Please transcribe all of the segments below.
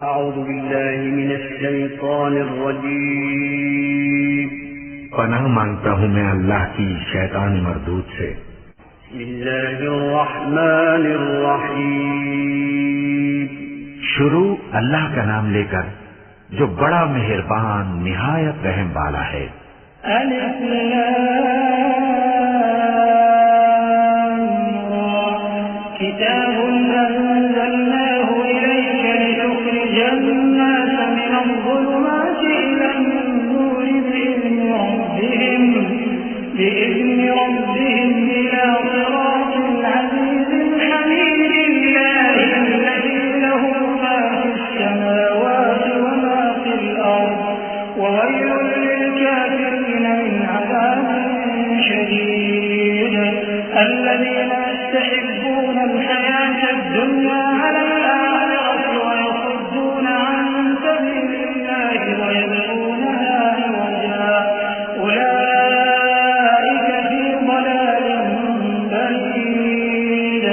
أعوذ بالله من الشيطان الرجيم पनाह मांगता हूँ मैं अल्लाह की शैतानी मरदूद से। बिस्मिल्लाहिर्रहमानिर्रहीम। शुरू अल्लाह का नाम लेकर जो बड़ा मेहरबान निहायत रहम वाला है। अलिफ किताबुन अंज़लनाहु इलैका लितुखरिजन नास मिनल ज़ुलुमाति इलन नूरि बिइज़्नि रब्बिहिम इला सिरातिल अज़ीज़िल हमीद अल्लज़ी लहु मा फिस समावाति व मा फिल अर्द व वैलुन लिलकाफिरीन मिन अज़ाबिन शदीद अल्लज़ीना यस्तहिब्बून الحياة الدنيا على الآخرة ويصدون عن سبيل الله ويبغونها عوجا أولئك في ضلال بعيد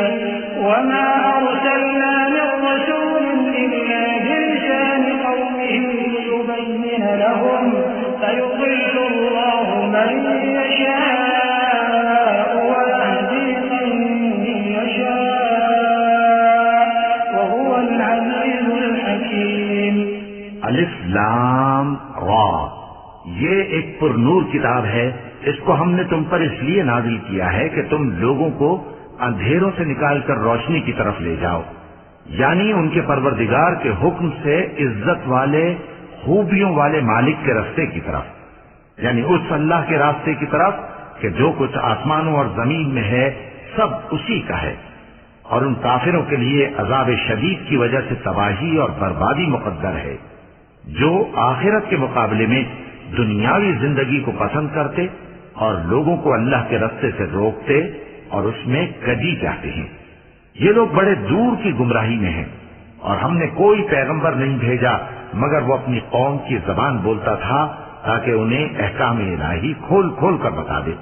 وما أرسلنا من رسول إلا بلسان قومه ليبين لهم فيضل الله من يشاء ويهدي من يشاء अलिफ लाम रा, ये एक पुरनूर किताब है। इसको हमने तुम पर इसलिए नाजिल किया है कि तुम लोगों को अंधेरों से निकालकर रोशनी की तरफ ले जाओ, यानी उनके परवरदिगार के हुक्म से इज्जत वाले खूबियों वाले मालिक के रास्ते की तरफ, यानी उस अल्लाह के रास्ते की तरफ कि जो कुछ आसमानों और जमीन में है सब उसी का है। और उन काफिरों के लिए अजाब शदीद की वजह से तबाही और बर्बादी मुकद्दर है, जो आखिरत के मुकाबले में दुनियावी जिंदगी को पसंद करते और लोगों को अल्लाह के रास्ते से रोकते और उसमें कजी जाते हैं। ये लोग बड़े दूर की गुमराही में हैं और हमने कोई पैगंबर नहीं भेजा मगर वो अपनी कौम की जबान बोलता था ताकि उन्हें अहकाम इलाही खोल खोल कर बता दे।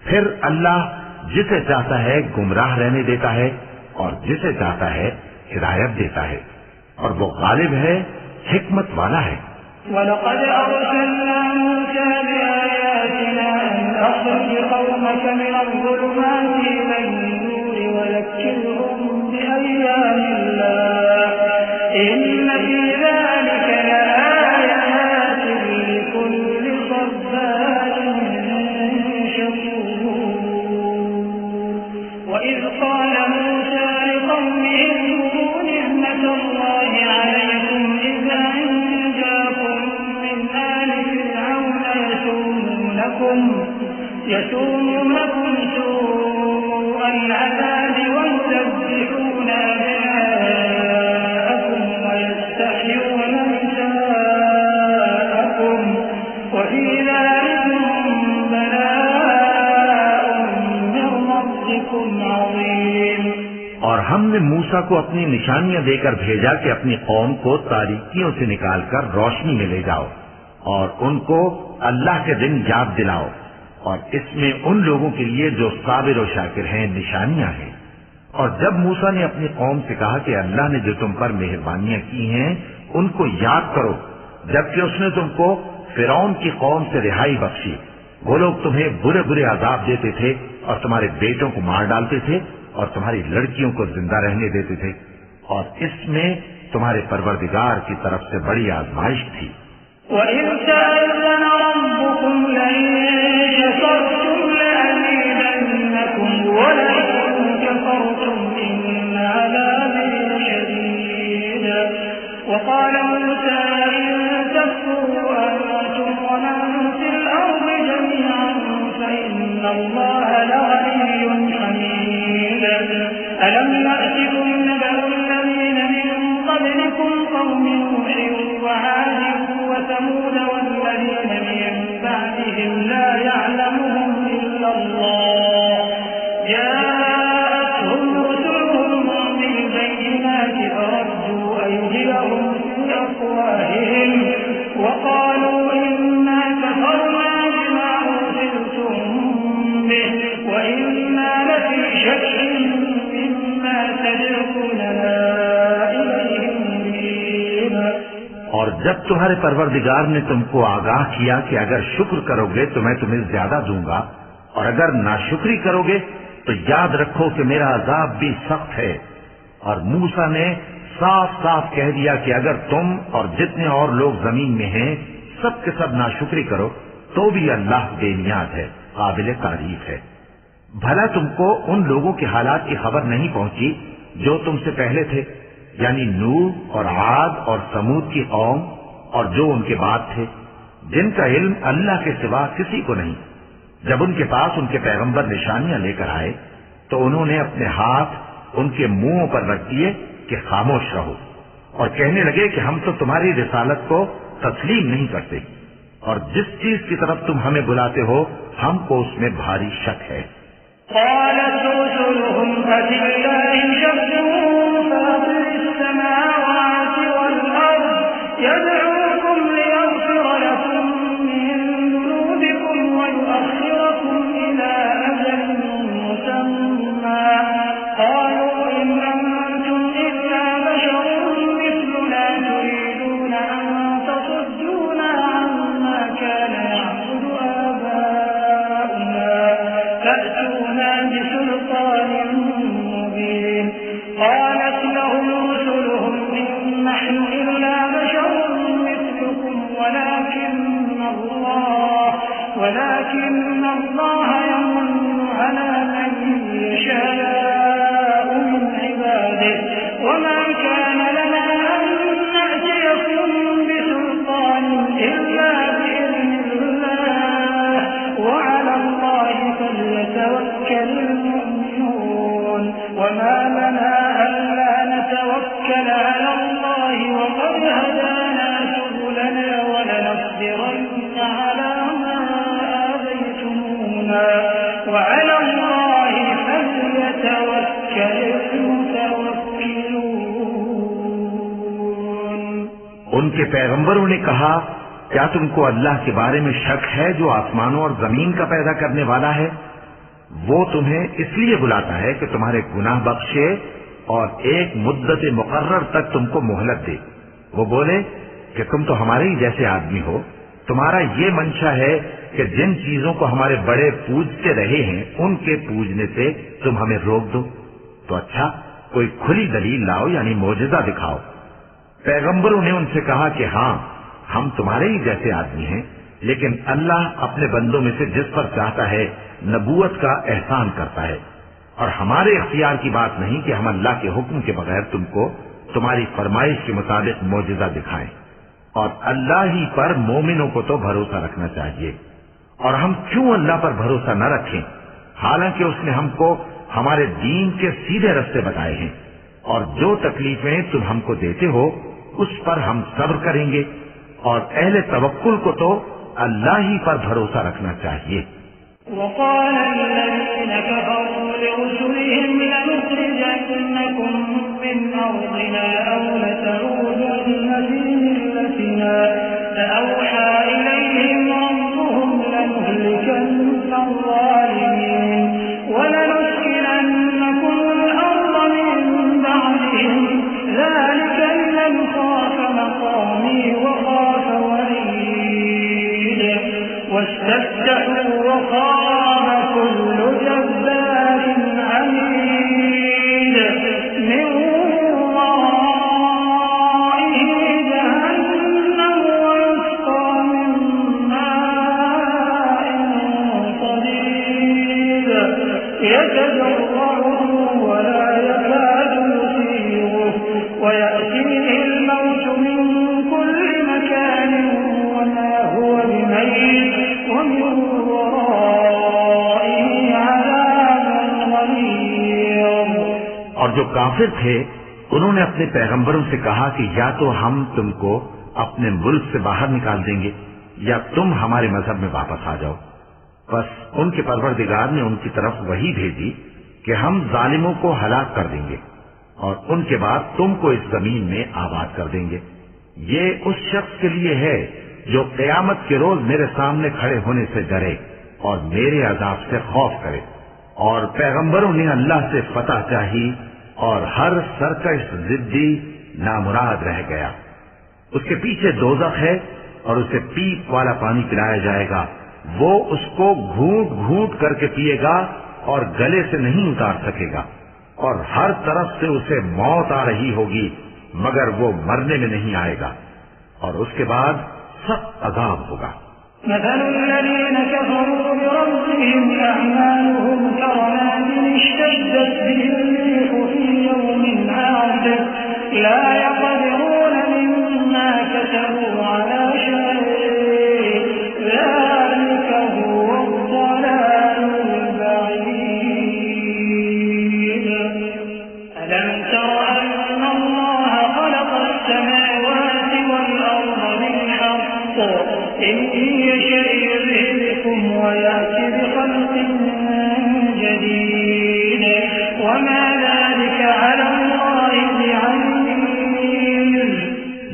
फिर अल्लाह जिसे चाहता है गुमराह रहने देता है और जिसे चाहता है हिदायत देता है, और वो गालिब है, हिकमत वाला है। वलक़द अर्सलना मूसा बिआयातिना अन अख़रिज क़ौमक मिनज़ ज़ुलुमाति इलन-नूरि वज़क्किरहुम बिअय्यामिल्लाह इन्न फ़ी ज़ालिक लआयातिन लिकुल्लि सब्बारिन शकूर। वइज़ क़ाल मूसा लिक़ौमिहि اذكروا نعمة الله عليكم إذ أنجاكم من آل فرعون يسومونكم سوء العذاب ويذبحون أبناءكم ويستحيون نساءكم وفي ذلكم بلاء من ربكم عظيم। और हमने मूसा को अपनी निशानियां देकर भेजा कि अपनी कौम को तारीकियों से निकालकर रोशनी में ले जाओ और उनको अल्लाह के दिन याद दिलाओ, और इसमें उन लोगों के लिए जो साबिर और शाकिर हैं निशानियां हैं। और जब मूसा ने अपनी कौम से कहा कि अल्लाह ने जो तुम पर मेहरबानियां की हैं उनको याद करो, जबकि उसने तुमको फिरौन की कौम से रिहाई बख्शी। वो लोग तुम्हें बुरे बुरे अजाब देते थे और तुम्हारे बेटों को मार डालते थे और तुम्हारी लड़कियों को जिंदा रहने देते थे, और इसमें तुम्हारे परवरदिगार की तरफ से बड़ी आजमाइश थी। वइज़ तअज़्ज़न रब्बुकुम लइन शकरतुम लअज़ीदन्नकुम वलइन कफरतुम इन्न अज़ाबी लशदीद। वक़ाल मूसा इन तकफुरु अंतुम वमन फिल अर्दि जमीअन फ़इन्न अल्लाह लग़निय्युन हमीद। ألم يأتكم نبأ الذين من قبلكم قوم نوح وعاد وثمود والذين من بعدهم لا يعلمهم إلا الله جاءتهم رسلهم بالبينات فردوا أيديهم في أفواههم وقالوا إنا كفرنا بما أرسلتم به وإنا لفي شك مما تدعوننا إليه مريب। और जब तुम्हारे परवरदिगार ने तुमको आगाह किया कि अगर शुक्र करोगे तो मैं तुम्हें ज्यादा दूंगा और अगर नाशुक्री करोगे तो याद रखो कि मेरा अजाब भी सख्त है। और मूसा ने साफ साफ कह दिया कि अगर तुम और जितने और लोग जमीन में हैं सब के सब नाशुक्री करो तो भी अल्लाह बेनियाज है, काबिल तारीफ है। भला तुमको उन लोगों के हालात की खबर नहीं पहुंची जो तुमसे पहले थे, यानी नूह और आद और समूद की कौम और जो उनके बाद थे, जिनका इल्म अल्लाह के सिवा किसी को नहीं। जब उनके पास उनके पैगंबर निशानियां लेकर आए तो उन्होंने अपने हाथ उनके मुंहों पर रख दिए कि खामोश रहो, और कहने लगे कि हम तो तुम्हारी रिसालत को तस्लीम नहीं करते, और जिस चीज की तरफ तुम हमें बुलाते हो हमको उसमें भारी शक है। ولكن الله يمن على من يشاء من عباده وما كان لنا أن نأتيكم بسلطان إلا بإذن الله وعلى الله فليتوكل المؤمنون وما لنا ألا نتوكل على الله وقد هدانا سبلنا ولنصبرن على وعلى الله فليتوكل المتوكلون। उनके पैगंबरों ने कहा, क्या तुमको अल्लाह के बारे में शक है जो आसमानों और जमीन का पैदा करने वाला है? वो तुम्हें इसलिए बुलाता है कि तुम्हारे गुनाह बख्शे और एक मुद्दत मुकर्रर तक तुमको मोहलत दे। वो बोले कि तुम तो हमारे ही जैसे आदमी हो, तुम्हारा ये मंशा है कि जिन चीजों को हमारे बड़े पूजते रहे हैं उनके पूजने से तुम हमें रोक दो। तो अच्छा, कोई खुली दलील लाओ, यानी मोजज़ा दिखाओ। पैगंबरों ने उनसे कहा कि हाँ, हम तुम्हारे ही जैसे आदमी हैं, लेकिन अल्लाह अपने बंदों में से जिस पर चाहता है नबूवत का एहसान करता है, और हमारे इख्तियार की बात नहीं कि हम अल्लाह के हुक्म के बगैर तुमको तुम्हारी फरमाइश के मुताबिक मोजज़ा दिखाएं। और अल्लाह ही पर मोमिनों को तो भरोसा रखना चाहिए। और हम क्यों अल्लाह पर भरोसा न रखें, हालांकि उसने हमको हमारे दीन के सीधे रास्ते बताए हैं, और जो तकलीफें तुम हमको देते हो उस पर हम सब्र करेंगे, और अहले तवक्कुल को तो अल्लाह ही पर भरोसा रखना चाहिए। وقال الذين كفروا لرسلهم لنخرجنكم من أرضنا أو لتعودن في ملتنا فأوحى إليهم ربهم لنهلكن الظالمين ولنسكننكم الأرض من بعدهم ذلك لمن خاف مقامي وخاف وعيد واستفتحوا وخاب كل جبار عنيد من ورائه جهنم ويسقى من ماء صديد يتجرعه ولا يكاد يسيغه ويأتيه الموت من كل مكان وما هو بميت ومن ورائه عذاب غليظ। और जो काफिर थे उन्होंने अपने पैगंबरों से कहा कि या तो हम तुमको अपने मुल्क से बाहर निकाल देंगे या तुम हमारे मजहब में वापस आ जाओ। बस उनके परवरदिगार ने उनकी तरफ वही भेजी कि हम जालिमों को हलाक कर देंगे और उनके बाद तुमको इस जमीन में आबाद कर देंगे। ये उस शख्स के लिए है जो क़यामत के रोज मेरे सामने खड़े होने से डरे और मेरे अजाब से खौफ करे। और पैगंबरों ने अल्लाह से फतह चाही और हर सरकश जिद्दी नामुराद रह गया। उसके पीछे दोज़ख है और उसे पीप वाला पानी पिलाया जाएगा। वो उसको घूंट घूंट करके पिएगा और गले से नहीं उतार सकेगा, और हर तरफ से उसे मौत आ रही होगी, मगर वो मरने में नहीं आएगा, और उसके बाद सख्त अज़ाब होगा।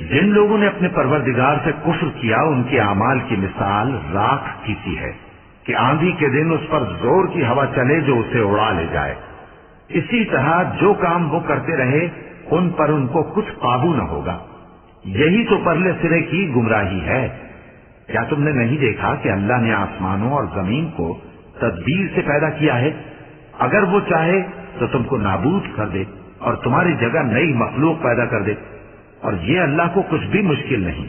जिन लोगों ने अपने परवरदिगार से कुफ्र किया, उनके आमाल की मिसाल राख की सी है कि आंधी के दिन उस पर जोर की हवा चले जो उसे उड़ा ले जाए। इसी तरह जो काम वो करते रहे उन पर उनको कुछ काबू न होगा। यही तो परले सिरे की गुमराही है। क्या तुमने नहीं देखा कि अल्लाह ने आसमानों और जमीन को तदबीर से पैदा किया है? अगर वो चाहे तो तुमको नाबूद कर दे और तुम्हारी जगह नई मखलूक पैदा कर दे, और ये अल्लाह को कुछ भी मुश्किल नहीं।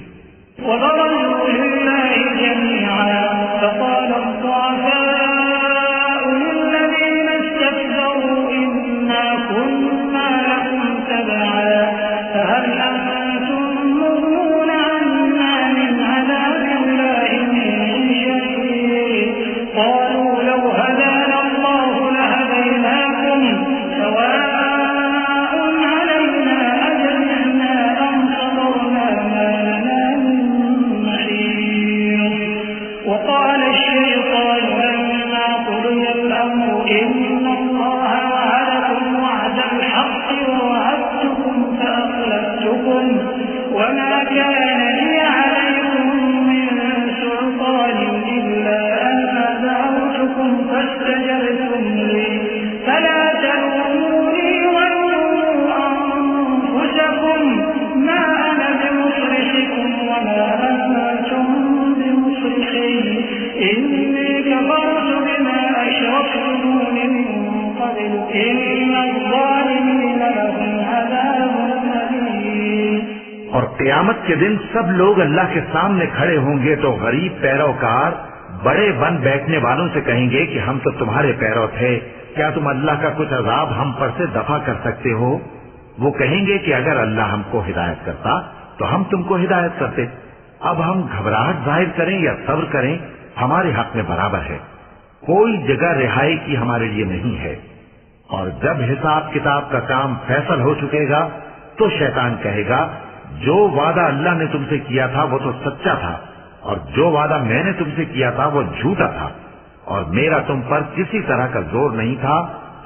और क़यामत के दिन सब लोग अल्लाह के सामने खड़े होंगे तो गरीब पैरोकार बड़े बन बैठने वालों से कहेंगे कि हम तो तुम्हारे पैरों थे, क्या तुम अल्लाह का कुछ अजाब हम पर से दफा कर सकते हो? वो कहेंगे कि अगर अल्लाह हमको हिदायत करता तो हम तुमको हिदायत करते। अब हम घबराहट जाहिर करें या सब्र करें, हमारे हक में बराबर है। कोई जगह रिहाई की हमारे लिए नहीं है। और जब हिसाब किताब का काम फैसल हो चुकेगा तो शैतान कहेगा, जो वादा अल्लाह ने तुमसे किया था वो तो सच्चा था, और जो वादा मैंने तुमसे किया था वो झूठा था, और मेरा तुम पर किसी तरह का जोर नहीं था।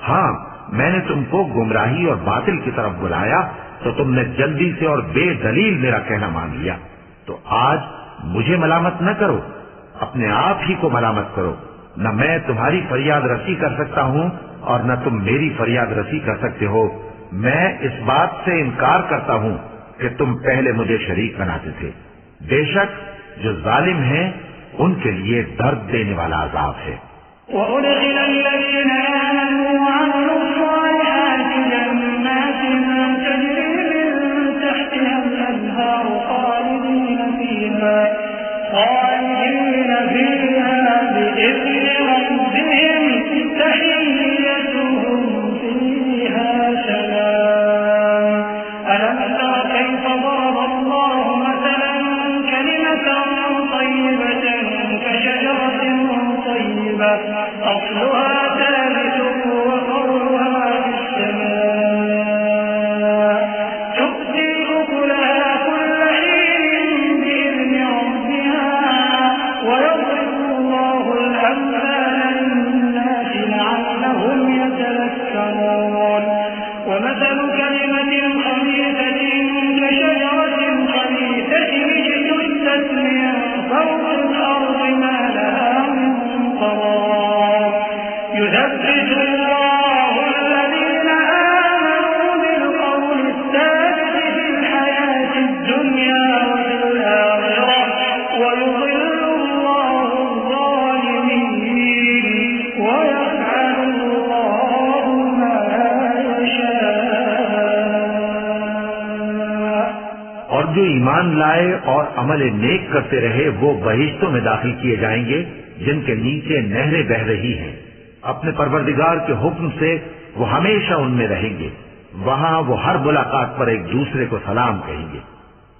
हाँ, मैंने तुमको गुमराही और बातिल की तरफ बुलाया तो तुमने जल्दी से और बेदलील मेरा कहना मान लिया। तो आज मुझे मलामत न करो, अपने आप ही को मलामत करो। न मैं तुम्हारी फरियाद रसी कर सकता हूँ और न तुम मेरी फरियाद रसी कर सकते हो। मैं इस बात से इनकार करता हूँ कि तुम पहले मुझे शरीक बनाते थे। बेशक जो जालिम हैं उनके लिए दर्द देने वाला अजाब है। يثبت الله الذين آمنوا بالقول الثابت في الحياة الدنيا और जो ईमान लाए और अमल नेक करते रहे वो बहिश्तों में दाखिल किए जाएंगे जिनके नीचे नहरें बह रही हैं। अपने परवरदिगार के हुक्म से वो हमेशा उनमें रहेंगे। वहां वो हर मुलाकात पर एक दूसरे को सलाम कहेंगे।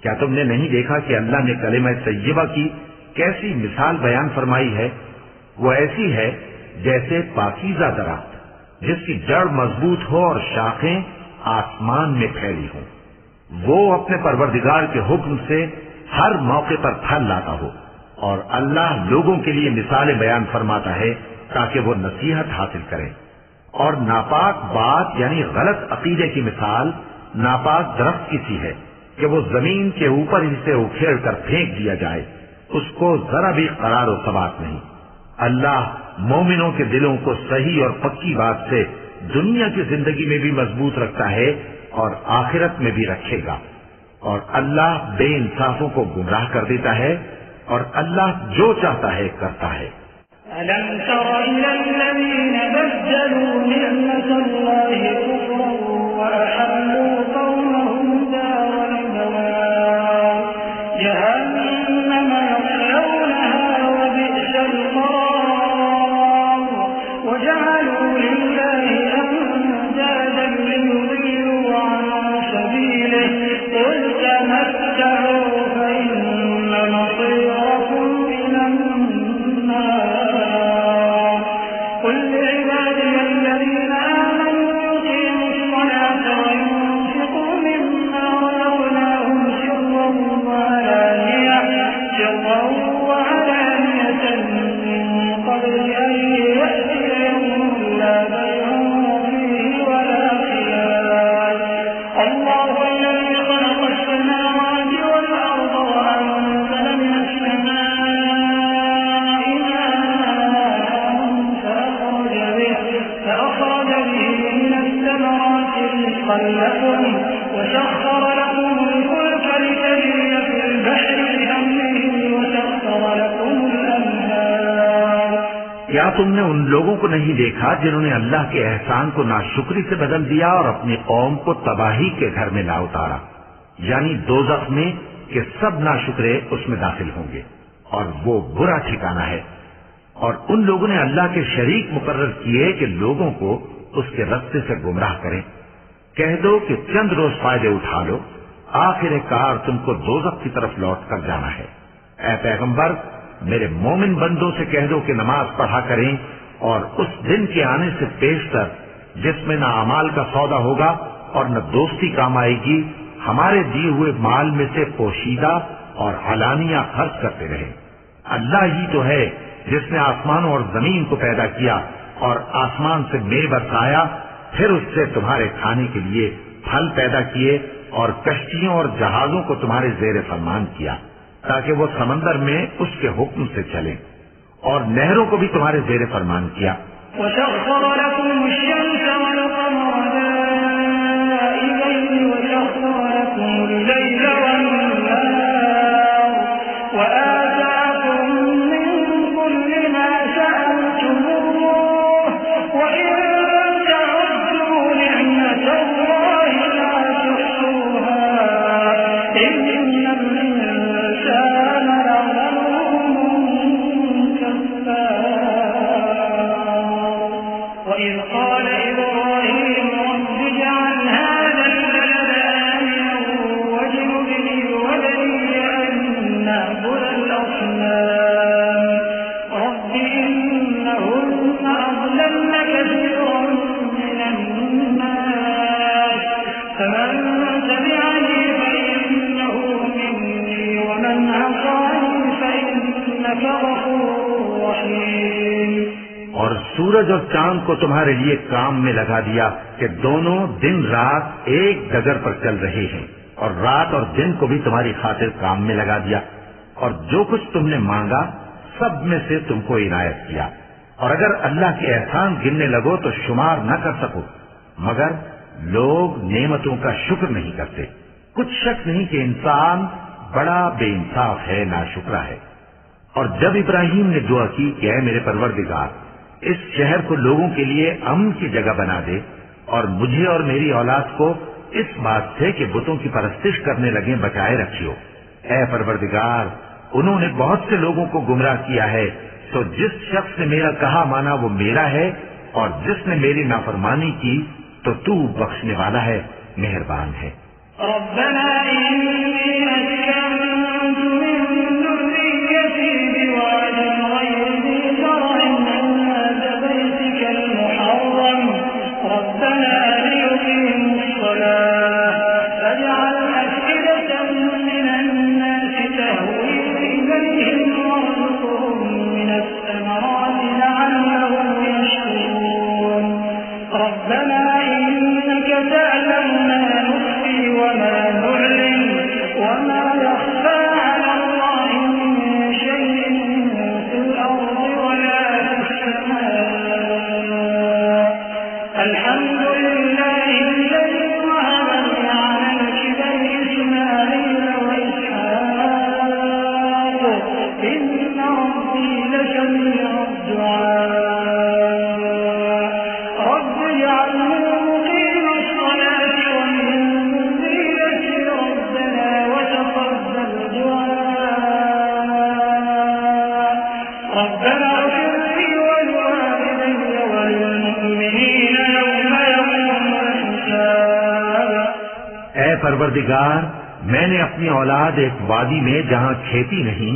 क्या तुमने नहीं देखा कि अल्लाह ने कलिमा तय्यबा की कैसी मिसाल बयान फरमाई है? वो ऐसी है जैसे पाकीज़ा दरख्त जिसकी जड़ मजबूत हो और शाखें आसमान में फैली हों। वो अपने परवरदिगार के हुक्म से हर मौके पर फल लाता हो। और अल्लाह लोगों के लिए मिसालें बयान फरमाता है ताकि वो नसीहत हासिल करें। और नापाक बात यानी गलत अकीदे की मिसाल नापाक दरख्त की सी है कि वो जमीन के ऊपर ही से उखेड़ कर फेंक दिया जाए, उसको जरा भी करार और सबात नहीं। अल्लाह मोमिनों के दिलों को सही और पक्की बात से दुनिया की जिंदगी में भी मजबूत रखता है और आखिरत में भी रखेगा। और अल्लाह बेइंसाफों को गुमराह कर देता है और अल्लाह जो चाहता है करता है। अलम तर इलल्लज़ीन बद्दलू निअमतल्लाहि कुफ्रन व अहल्लू कौमहुम दारल बवार जहन्नम यस्लौनहा व बि'सल क़रार व जअलू लिल्लाहि अंदादन लियुदिल्लू अन सबीलिहि क़ुल तमत्तऊ फइन्न मसीरकुम इलन नार قل لعبادي الذين آمنوا يقيموا الصلاة وينفقوا مما رزقناهم سرا وعلانية من قبل أن يأتي يوم لا بيع فيه ولا خلال الله الذي خلق السماوات والأرض وأنزل من السماء فأخرج به من الثمرات رزقا لكم وسخر لكم الفلك لتجري في البحر بأمره وسخر لكم الأنهار। क्या तुमने उन लोगों को नहीं देखा जिन्होंने अल्लाह के एहसान को नाशुक्री से बदल दिया और अपनी कौम को तबाही के घर में ला उतारा, यानी दोज़ख में कि सब नाशुक्रे उसमें दाखिल होंगे और वो बुरा ठिकाना है। और उन लोगों ने अल्लाह के शरीक मुकर्रर किए कि लोगों को उसके रास्ते से गुमराह करें। कह दो कि चंद रोज फायदे उठा लो, आखिरकार तुमको दोज़ख की तरफ लौट कर जाना है। ऐ पैगंबर, मेरे मोमिन बंदों से कह दो कि नमाज पढ़ा करें और उस दिन के आने से पेशतर जिसमें न अमाल का सौदा होगा और न दोस्ती काम आएगी, हमारे दिए हुए माल में से पोशीदा और अलानिया खर्च करते रहे। अल्लाह ही तो है जिसने आसमानों और जमीन को पैदा किया और आसमान से मेघ बरसाया, फिर उससे तुम्हारे खाने के लिए फल पैदा किए और कश्तियों और जहाजों को तुम्हारे जेर फरमान किया ताकि वो समंदर में उसके हुक्म से चलें, और नहरों को भी तुम्हारे जेर फरमान किया। और सूरज और चांद को तुम्हारे लिए काम में लगा दिया कि दोनों दिन रात एक डगर पर चल रहे हैं, और रात और दिन को भी तुम्हारी खातिर काम में लगा दिया। और जो कुछ तुमने मांगा सब में से तुमको इनायत किया। और अगर अल्लाह के एहसान गिनने लगो तो शुमार न कर सको, मगर लोग नेमतों का शुक्र नहीं करते। कुछ शक नहीं कि इंसान बड़ा बेइंसाफ है, नाशुक्रा है। और जब इब्राहिम ने दुआ की कि ऐ मेरे परवरदिगार, इस शहर को लोगों के लिए अमन की जगह बना दे और मुझे और मेरी औलाद को इस बात से कि बुतों की परस्तिश करने लगे बचाए रखियो। ऐ परवरदिगार, उन्होंने बहुत से लोगों को गुमराह किया है, तो जिस शख्स ने मेरा कहा माना वो मेरा है, और जिसने मेरी नाफरमानी की तो तू बख्शने वाला है, मेहरबान है। परवरदिगार, मैंने अपनी औलाद एक वादी में जहाँ खेती नहीं,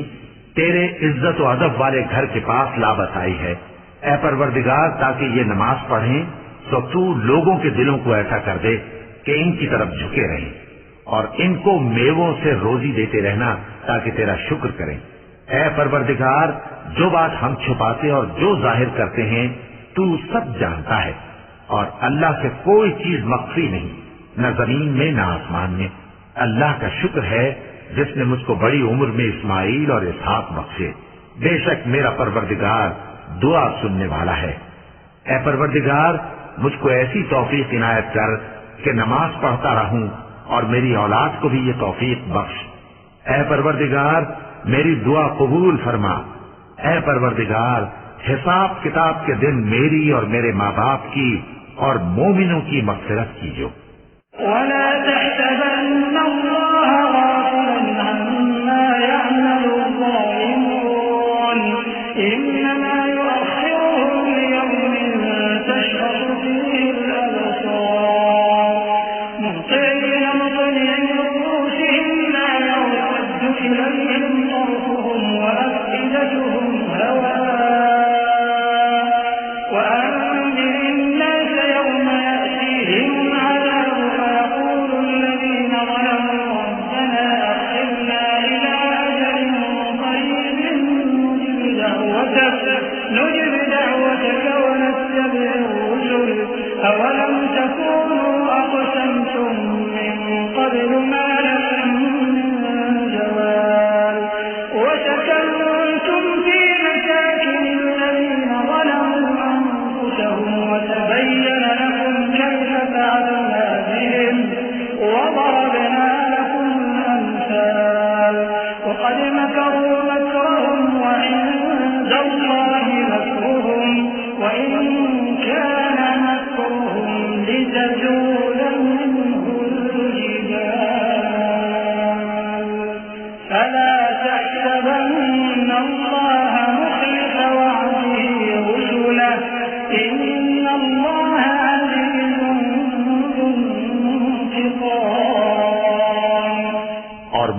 तेरे इज्जत और अदब वाले घर के पास ला बसाई है। ऐ परवरदिगार, ताकि ये नमाज पढ़ें तो तू लोगों के दिलों को ऐसा कर दे कि इनकी तरफ झुके रहें, और इनको मेवों से रोजी देते रहना ताकि तेरा शुक्र करें। ऐ परवरदिगार, जो बात हम छुपाते और जो जाहिर करते हैं तू सब जानता है, और अल्लाह से कोई चीज मख्फी नहीं, न जमीन में न आसमान में। अल्लाह का शुक्र है जिसने मुझको बड़ी उम्र में इस्माइल और इसहाक बख्शे। बेशक मेरा परवरदिगार दुआ सुनने वाला है। ऐ परवरदिगार, मुझको ऐसी तौफीक इनायत कर कि नमाज पढ़ता रहूं, और मेरी औलाद को भी ये तौफीक बख्श। ऐ परवरदिगार, मेरी दुआ कबूल फरमा। ऐ परवरदिगार, हिसाब किताब के दिन मेरी और मेरे माँ बाप की और मोमिनों की मग़फ़िरत कीजिए।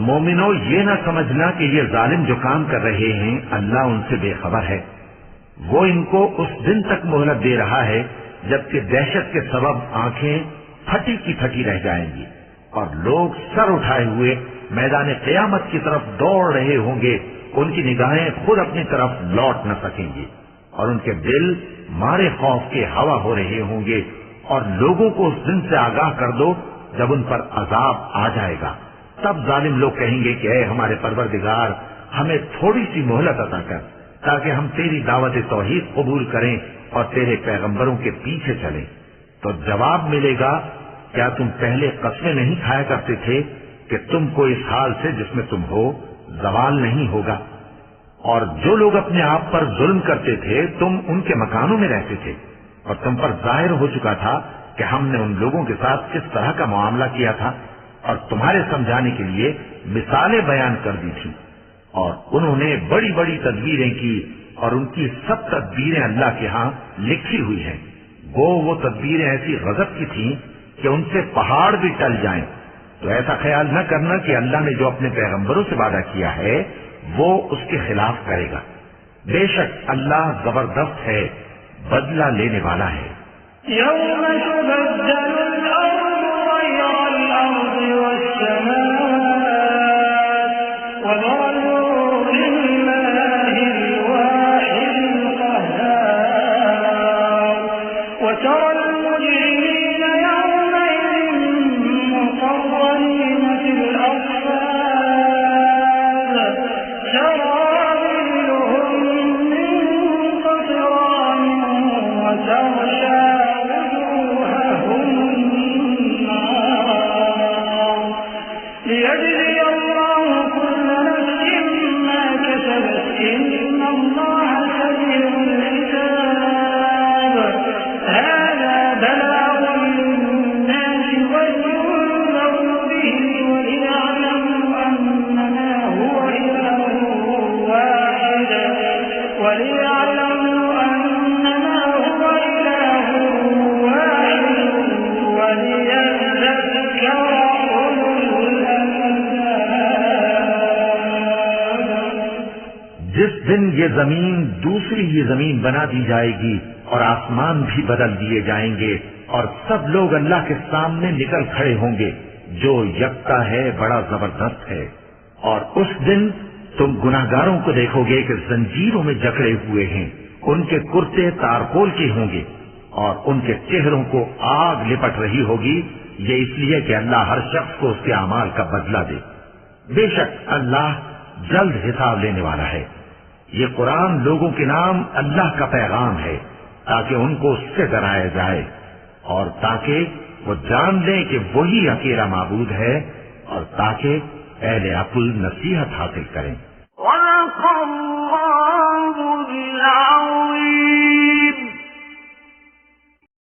मोमिनो, ये न समझना कि ये जालिम जो काम कर रहे हैं अल्लाह उनसे बेखबर है। वो इनको उस दिन तक मोहलत दे रहा है जबकि दहशत के सबब आंखें फटी की फटी रह जाएंगी और लोग सर उठाए हुए मैदान क़यामत की तरफ दौड़ रहे होंगे। उनकी निगाहें खुद अपनी तरफ लौट न सकेंगी और उनके दिल मारे खौफ के हवा हो रहे होंगे। और लोगों को उस दिन से आगाह कर दो जब उन पर अजाब आ जाएगा। तब जालिम लोग कहेंगे कि ऐ हमारे परवरदिगार, हमें थोड़ी सी मोहलत अता कर ताकि हम तेरी दावत तौहीद कबूल करें और तेरे पैगंबरों के पीछे चलें। तो जवाब मिलेगा, क्या तुम पहले कस्में नहीं खाया करते थे कि तुमको इस हाल से जिसमें तुम हो जवाल नहीं होगा? और जो लोग अपने आप पर जुल्म करते थे तुम उनके मकानों में रहते थे और तुम पर जाहिर हो चुका था कि हमने उन लोगों के साथ किस तरह का मामला किया था और तुम्हारे समझाने के लिए मिसालें बयान कर दी थी। और उन्होंने बड़ी बड़ी तदबीरें की और उनकी सब तदबीरें अल्लाह के यहाँ लिखी हुई हैं। वो तदबीरें ऐसी गजब की थीं कि उनसे पहाड़ भी टल जाएं। तो ऐसा ख्याल न करना कि अल्लाह ने जो अपने पैगंबरों से वादा किया है वो उसके खिलाफ करेगा। बेशक अल्लाह जबरदस्त है, बदला लेने वाला है। जिस दिन ये जमीन दूसरी ही जमीन बना दी जाएगी और आसमान भी बदल दिए जाएंगे और सब लोग अल्लाह के सामने निकल खड़े होंगे जो यकता है, बड़ा जबरदस्त है। और उस दिन तुम गुनाहगारों को देखोगे कि जंजीरों में जकड़े हुए हैं, उनके कुर्ते तारकोल के होंगे और उनके चेहरों को आग लिपट रही होगी। ये इसलिए कि अल्लाह हर शख्स को उसके अमाल का बदला दे। बेशक अल्लाह जल्द हिसाब लेने वाला है। ये कुरान लोगों के नाम अल्लाह का पैगाम है ताकि उनको उससे डराया जाए और ताकि वो जान लें कि वही अकेला माबूद है और ताकि अहले अक्ल नसीहत हासिल करें।